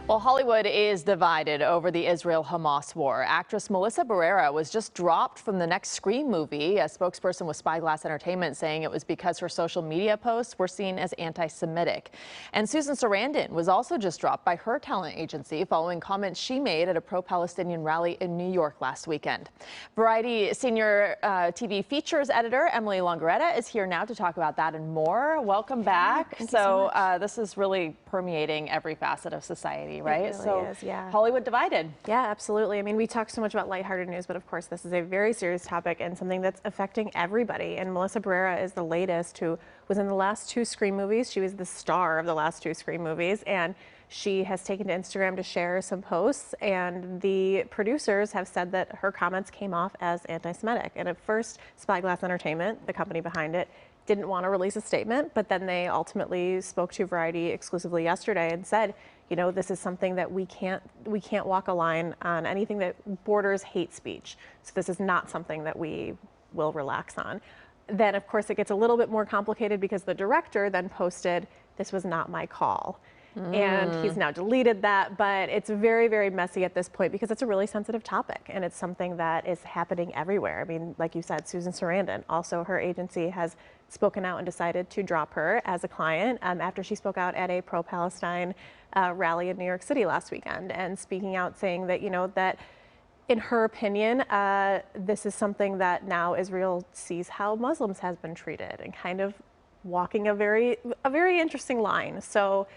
Well, Hollywood is divided over the Israel-Hamas war. Actress Melissa Barrera was just dropped from the next Scream movie. A spokesperson with Spyglass Entertainment saying it was because her social media posts were seen as anti-Semitic. And Susan Sarandon was also just dropped by her talent agency following comments she made at a pro-Palestinian rally in New York last weekend. Variety senior TV features editor Emily Longeretta is here now to talk about that and more. Welcome back. Thank you so much. This is really permeating every facet of society, right? It really is, yeah. Hollywood divided. Yeah, absolutely. I mean, we talk so much about lighthearted news, but of course this is a very serious topic and something that's affecting everybody. And Melissa Barrera is the latest, who was in the last two Scream movies. She was the star of the last two Scream movies, and she has taken to Instagram to share some posts, and the producers have said that her comments came off as anti-Semitic. And at first, Spyglass Entertainment, the company behind it, didn't want to release a statement, but then they ultimately spoke to Variety exclusively yesterday and said, you know, this is something that we can't walk a line on anything that borders hate speech. So this is not something that we will relax on. Then, of course, it gets a little bit more complicated because the director then posted, "This was not my call." And he's now deleted that, but it's very, very messy at this point because it's a really sensitive topic and it's something that is happening everywhere. I mean, like you said, Susan Sarandon, also her agency has spoken out and decided to drop her as a client after she spoke out at a pro-Palestine rally in New York City last weekend, and speaking out saying that, you know, that in her opinion, this is something that now Israel sees how Muslims has been treated, and kind of walking a very interesting line. So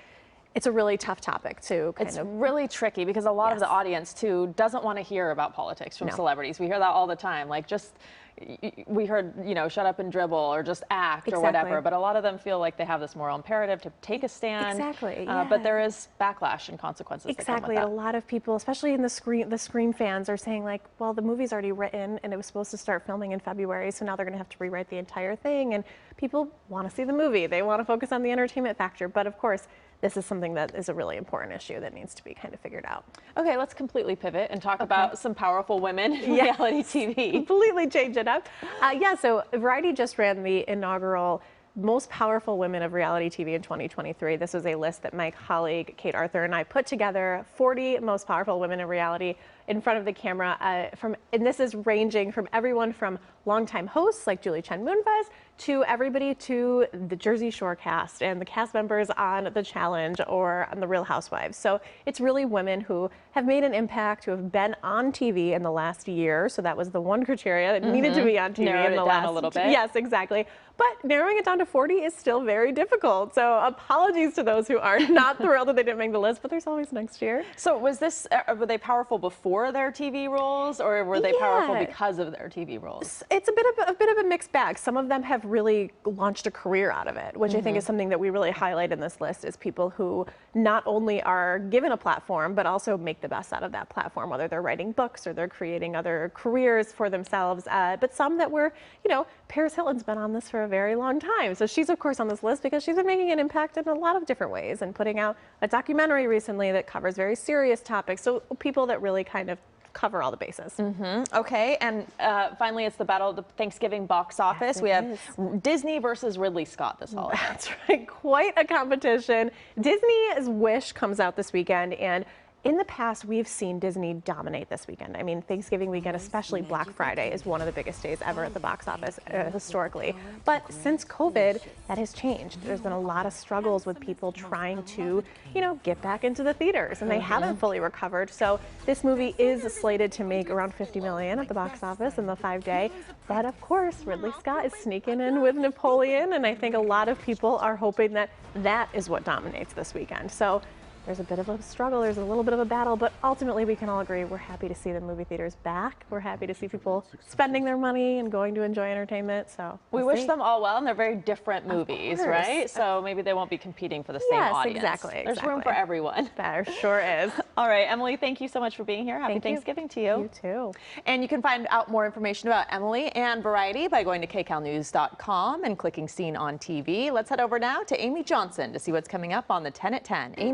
it's a really tough topic to It's really tricky because a lot of the audience too doesn't want to hear about politics from celebrities. We hear that all the time. Like, just, we heard, you know, shut up and dribble or just act or whatever. But a lot of them feel like they have this moral imperative to take a stand. Exactly. But there is backlash and consequences. Exactly. And a lot of people, especially in the Scream fans, are saying like, well, the movie's already written and it was supposed to start filming in February, so now they're going to have to rewrite the entire thing. And people want to see the movie. They want to focus on the entertainment factor. But of course, this is something that is a really important issue that needs to be kind of figured out. Okay, let's completely pivot and talk about some powerful women in reality TV. Completely change it up. So Variety just ran the inaugural Most Powerful Women of Reality TV in 2023. This was a list that my colleague Kate Arthur and I put together, 40 most powerful women in reality in front of the camera. And this is ranging from everyone from longtime hosts like Julie Chen-Moonves to everybody to the Jersey Shore cast and the cast members on The Challenge or on The Real Housewives. So it's really women who have made an impact, who have been on TV in the last year. So that was the one criteria that needed to be on TV in the last, a little bit. Yes, exactly. But narrowing it down to 40 is still very difficult. So apologies to those who are not thrilled that they didn't make the list, but there's always next year. So was this, were they powerful before their TV roles, or were they powerful because of their TV roles? It's a bit of a mixed bag. Some of them have really launched a career out of it, which I think is something that we really highlight in this list, is people who not only are given a platform, but also make the best out of that platform, whether they're writing books or they're creating other careers for themselves. But some that were, you know, Paris Hilton's been on this for a very long time. So she's of course on this list because she's been making an impact in a lot of different ways and putting out a documentary recently that covers very serious topics. So people that really kind of cover all the bases. Okay, and finally, it's the battle of the Thanksgiving box office. We have Disney versus Ridley Scott this holiday. That's right, quite a competition. Disney's Wish comes out this weekend, and in the past, we've seen Disney dominate this weekend. I mean, Thanksgiving weekend, especially Black Friday, is one of the biggest days ever at the box office historically. But since COVID, that has changed. There's been a lot of struggles with people trying to, you know, get back into the theaters, and they haven't fully recovered. So this movie is slated to make around $50 million at the box office in the 5-day. But of course, Ridley Scott is sneaking in with Napoleon, and I think a lot of people are hoping that that is what dominates this weekend. So there's a bit of a struggle, there's a little bit of a battle, but ultimately we can all agree we're happy to see the movie theaters back. We're happy to see people spending their money and going to enjoy entertainment. So we wish them all well, and they're very different movies, right? So maybe they won't be competing for the same audience. Exactly. There's room for everyone. There sure is. All right, Emily, thank you so much for being here. Happy Thanksgiving to you. You too. And you can find out more information about Emily and Variety by going to kcalnews.com and clicking Seen on TV. Let's head over now to Amy Johnson to see what's coming up on the 10 at 10. Amy.